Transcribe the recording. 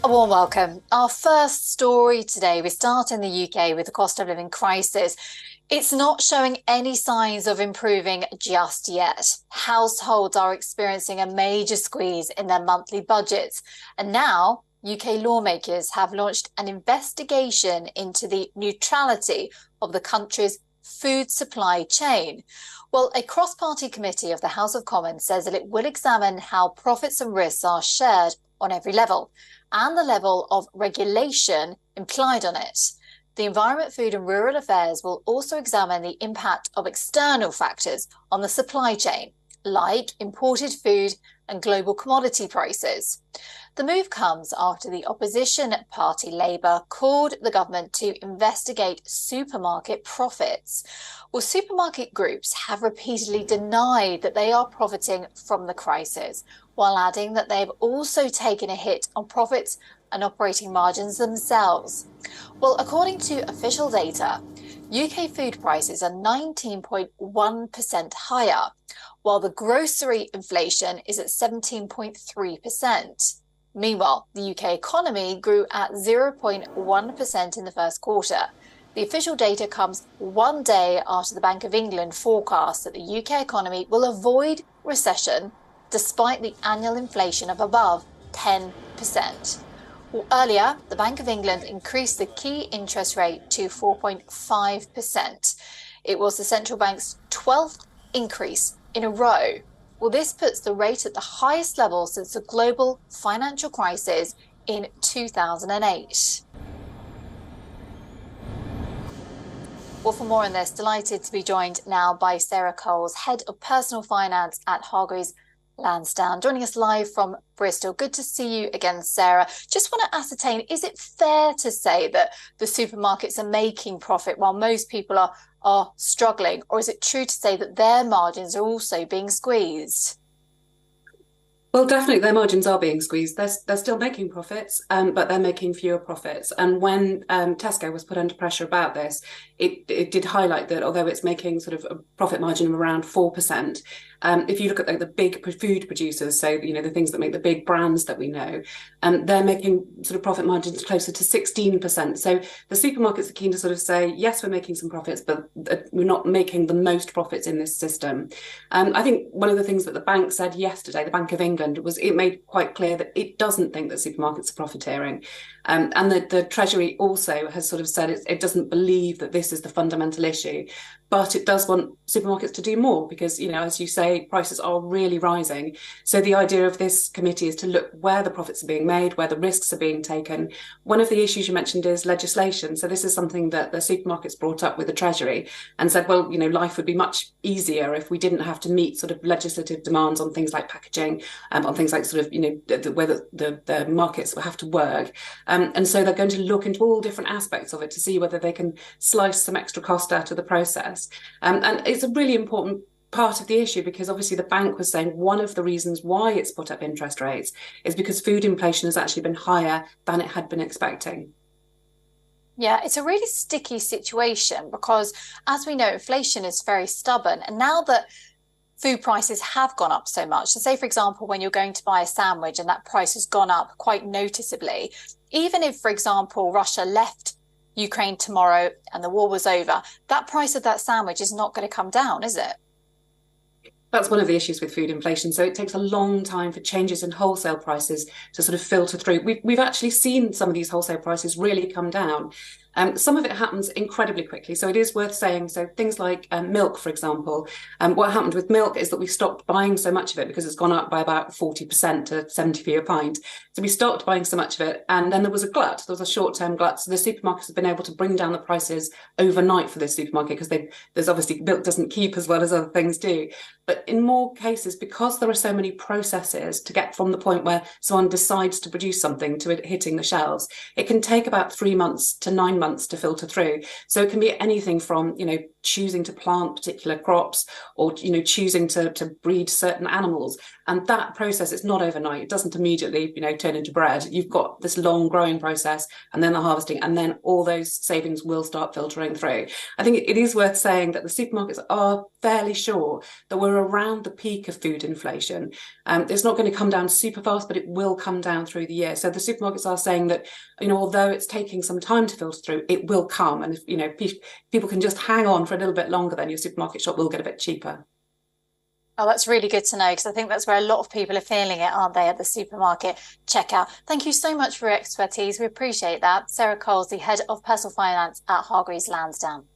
A warm welcome. Our first story today, we start in the UK with the cost of living crisis. It's not showing any signs of improving just yet. Households are experiencing a major squeeze in their monthly budgets. And now UK lawmakers have launched an investigation into the neutrality of the country's food supply chain. Well, a cross-party committee of the House of Commons says that it will examine how profits and risks are shared on every level and the level of regulation implied on it. The Environment, Food and Rural Affairs will also examine the impact of external factors on the supply chain, like imported food and global commodity prices. The move comes after the opposition party Labour called the government to investigate supermarket profits. Well, supermarket groups have repeatedly denied that they are profiting from the crisis, while adding that they've also taken a hit on profits and operating margins themselves. Well, according to official data, UK food prices are 19.1% higher, while the grocery inflation is at 17.3%. Meanwhile, the UK economy grew at 0.1% in the first quarter. The official data comes one day after the Bank of England forecast that the UK economy will avoid recession despite the annual inflation of above 10%. Well, earlier, the Bank of England increased the key interest rate to 4.5%. It was the central bank's 12th increase in a row. Well, this puts the rate at the highest level since the global financial crisis in 2008. Well, for more on this, delighted to be joined now by Sarah Coles, Head of Personal Finance at Hargreaves Lansdown, joining us live from Bristol. Good to see you again, Sarah. Just want to ascertain, is it fair to say that the supermarkets are making profit while most people are struggling, or is it true to say that their margins are also being squeezed? Well, definitely their margins are being squeezed. They're still making profits, but they're making fewer profits. And when Tesco was put under pressure about this, it did highlight that although it's making sort of a profit margin of around 4%, if you look at the big food producers, so the things that make the big brands that we know, they're making sort of profit margins closer to 16%. So the supermarkets are keen to sort of say, yes, we're making some profits, but we're not making the most profits in this system. I think one of the things that the bank said yesterday, the Bank of England, was it made quite clear that it doesn't think that supermarkets are profiteering. And the Treasury also has sort of said it doesn't believe that this is the fundamental issue, but it does want supermarkets to do more because, as you say, prices are really rising. So the idea of this committee is to look where the profits are being made, where the risks are being taken. One of the issues you mentioned is legislation. So this is something that the supermarkets brought up with the Treasury and said, well, life would be much easier if we didn't have to meet sort of legislative demands on things like packaging, on things like sort of, whether the markets will have to work. And so they're going to look into all different aspects of it to see whether they can slice some extra cost out of the process. And it's a really important part of the issue because obviously the bank was saying one of the reasons why it's put up interest rates is because food inflation has actually been higher than it had been expecting. Yeah, it's a really sticky situation because, as we know, inflation is very stubborn. And now that food prices have gone up so much, so say, for example, when you're going to buy a sandwich and that price has gone up quite noticeably, even if, for example, Russia left Ukraine tomorrow and the war was over, that price of that sandwich is not going to come down, is it? That's one of the issues with food inflation. So it takes a long time for changes in wholesale prices to sort of filter through. We've actually seen some of these wholesale prices really come down. Some of it happens incredibly quickly. So it is worth saying, so things like milk, for example, what happened with milk is that we stopped buying so much of it because it's gone up by about 40% to 70p a pint. So we stopped buying so much of it. And then there was a glut. There was a short-term glut. So the supermarkets have been able to bring down the prices overnight for this supermarket because there's obviously milk doesn't keep as well as other things do. But in more cases, because there are so many processes to get from the point where someone decides to produce something to it hitting the shelves, it can take about 3 months to 9 months to filter through. So it can be anything from, choosing to plant particular crops, or choosing to breed certain animals. And that process, it's not overnight. It doesn't immediately turn into bread. You've got this long growing process, and then the harvesting, and then all those savings will start filtering through. I think it is worth saying that the supermarkets are fairly sure that we're around the peak of food inflation. It's not going to come down super fast, but it will come down through the year. So the supermarkets are saying that, although it's taking some time to filter through, it will come. And if people can just hang on for a little bit longer, then your supermarket shop will get a bit cheaper. Oh, that's really good to know, because I think that's where a lot of people are feeling it, aren't they, at the supermarket checkout. Thank you so much for your expertise. We appreciate that. Sarah Coles, the Head of Personal Finance at Hargreaves Lansdown.